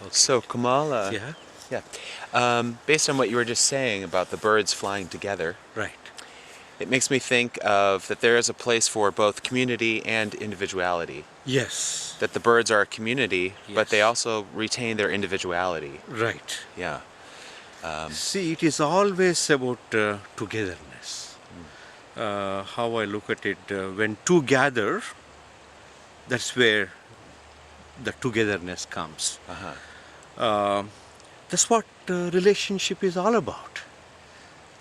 Okay. So, Komal, Yeah. based on what you were just saying about the birds flying together, Right. it makes me think of that there is a place for both community and individuality. Yes. That the birds are a community, but they Yes. also retain their individuality. Right. Yeah. See, it is always about togetherness. How I look at it, when two gather, that's where the togetherness comes. Uh-huh. Uh, that's what relationship is all about.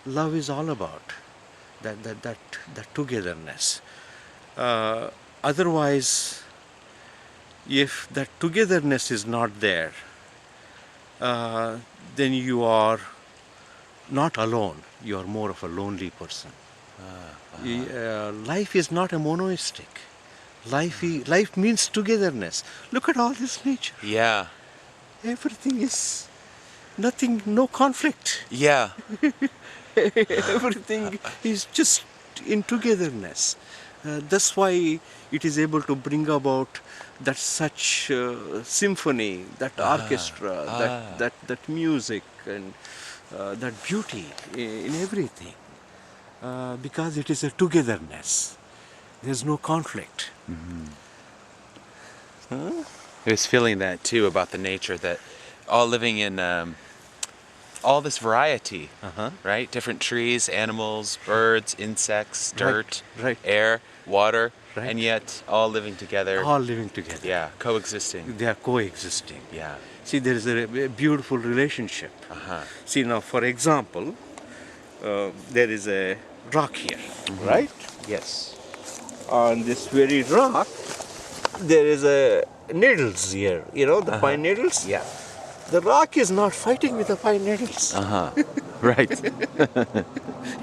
Love is all about that togetherness. Uh, Otherwise, if that togetherness is not there, uh, then you are not alone. You are more of a lonely person. Life is not a monoistic. Life means togetherness. Look at all this nature. Yeah. Everything is nothing, no conflict. Yeah. Everything is just in togetherness. That's why it is able to bring about that such symphony, that orchestra, that music, and that beauty in everything. Because it is a togetherness. There's no conflict. I was feeling that too about the nature that all living in all this variety, Uh-huh. right? Different trees, animals, birds, insects, Right, dirt, right, air, water, right. and yet all living together. All living together. Yeah, coexisting. They are coexisting. Yeah. See, there is a beautiful relationship. Uh-huh. See, now, for example, there is a rock here, right? Yes. On this very rock, there is a needles here. You know the pine needles. Yeah. The rock is not fighting with the pine needles. Uh-huh. Right.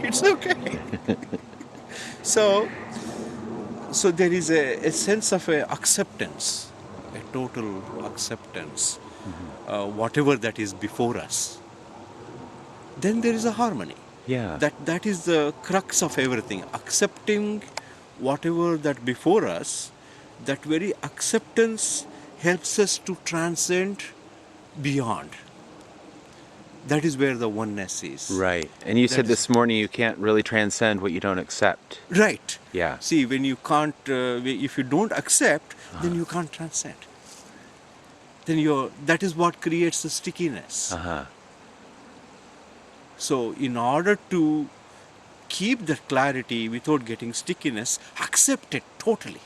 It's okay. So, so there is a sense of acceptance, a total acceptance, whatever that is before us. Then there is a harmony. Yeah. That is the crux of everything. Accepting whatever that before us, that very acceptance helps us to transcend beyond. That is where the oneness is. Right. And you That said is this morning you can't really transcend what you don't accept. right. Yeah. See, when you can't, if you don't accept, then you can't transcend. Then that is what creates the stickiness. Uh-huh. So, in order to keep that clarity without getting stickiness, accept it totally.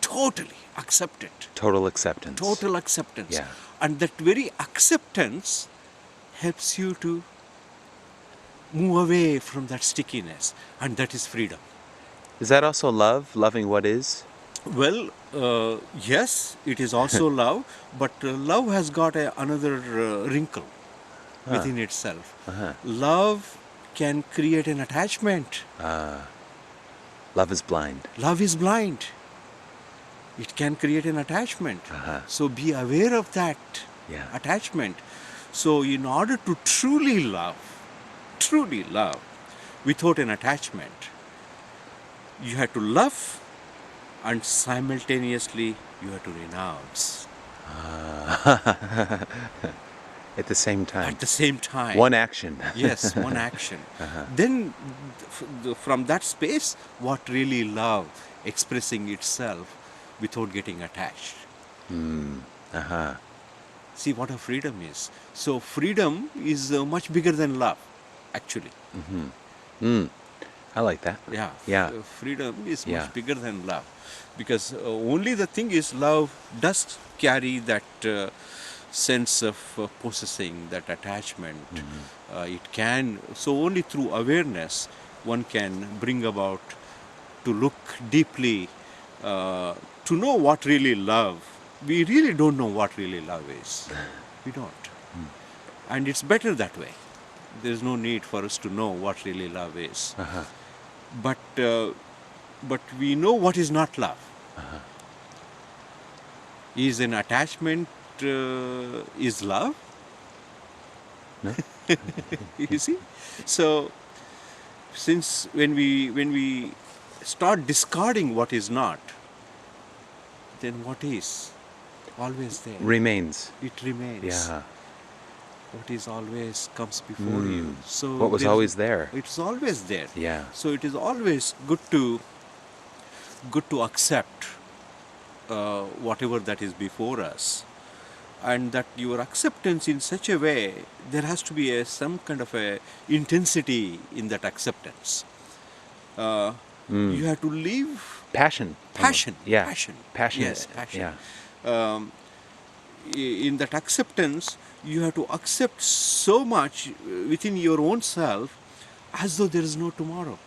Totally accept it. Total acceptance. Total acceptance. Yeah. And that very acceptance helps you to move away from that stickiness, and that is freedom. Is that also love? Loving what is? Well, yes, it is also love, but love has got another wrinkle within itself. Love can create an attachment. Love is blind. Love is blind. It can create an attachment. So be aware of that Yeah. attachment. So in order to truly love without an attachment, you have to love and simultaneously you have to renounce At the same time. at the same time. One action. Yes, one action. Then from that space, what really love expressing itself without getting attached. Uh-huh. See what a freedom is. So freedom is much bigger than love, actually. I like that. Yeah. Yeah. Freedom is Yeah. much bigger than love, because only the thing is, love does carry that sense of possessing, that attachment. It can, so only through awareness one can bring about to look deeply, to know what really love. We really don't know what really love is. We don't. And it's better that way. There's no need for us to know what really love is. But we know what is not love. Is an attachment is love? No? You see? So since when we start discarding what is not, then what is? always there. Remains. It remains. Yeah. What is always comes before you. So What was there is- always there. It's always there. Yeah. So it is always good to accept whatever that is before us, and that your acceptance in such a way, there has to be some kind of a intensity in that acceptance. You have to live Passion. passion. Yeah. Passion. Passion. Yes, passion. Yeah. In that acceptance, you have to accept so much within your own self, as though there is no tomorrow.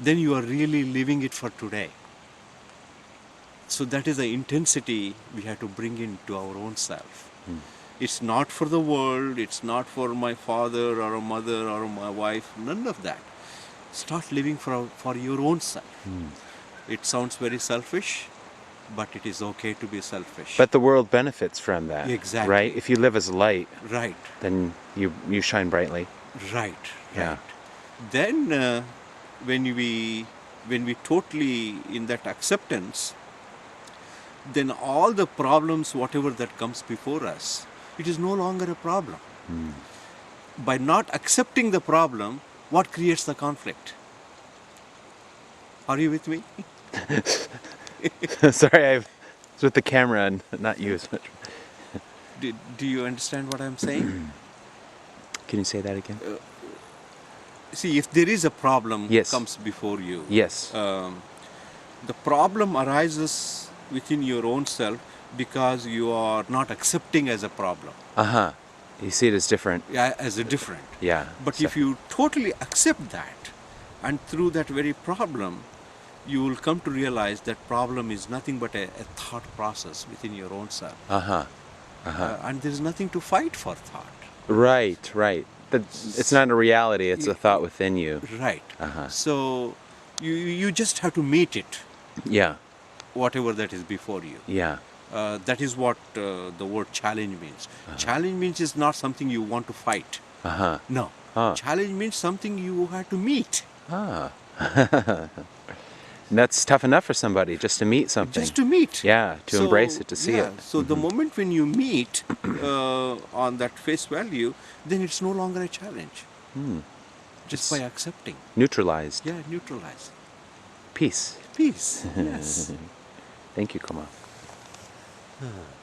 Then you are really living it for today. So that is the intensity we have to bring into our own self. It's not for the world, it's not for my father or a mother or my wife, none of that. Start living for your own self. It sounds very selfish, but it is okay to be selfish. But the world benefits from that. Exactly. Right? If you live as light, Right, then you shine brightly. right, Yeah. right. Then when we totally in that acceptance, then all the problems, whatever that comes before us, it is no longer a problem. By not accepting the problem, what creates the conflict? Are you with me? Sorry, I was with the camera and not you as much. Do you understand what I'm saying? Can you say that again? See, if there is a problem Yes. comes before you, Yes. the problem arises within your own self because you are not accepting as a problem, Uh-huh. You see it as different. as a different. Yeah. But if you totally accept that, and through that very problem, you will come to realize that problem is nothing but a thought process within your own self. Uh-huh. And there is nothing to fight for thought. Right, right. It's not a reality, it's a thought within you. Right. Uh-huh. So you just have to meet it, Yeah. whatever that is before you. Yeah. That is what the word challenge means. Challenge means is not something you want to fight. Uh-huh. No. Huh. Challenge means something you have to meet. Ah. And that's tough enough for somebody just to meet something. Just to meet. Yeah, to embrace it, to see it. So the moment when you meet on that face value, then it's no longer a challenge. Just by accepting. Neutralized. Yeah, neutralize. Peace. Peace. Yes. Thank you, Komal.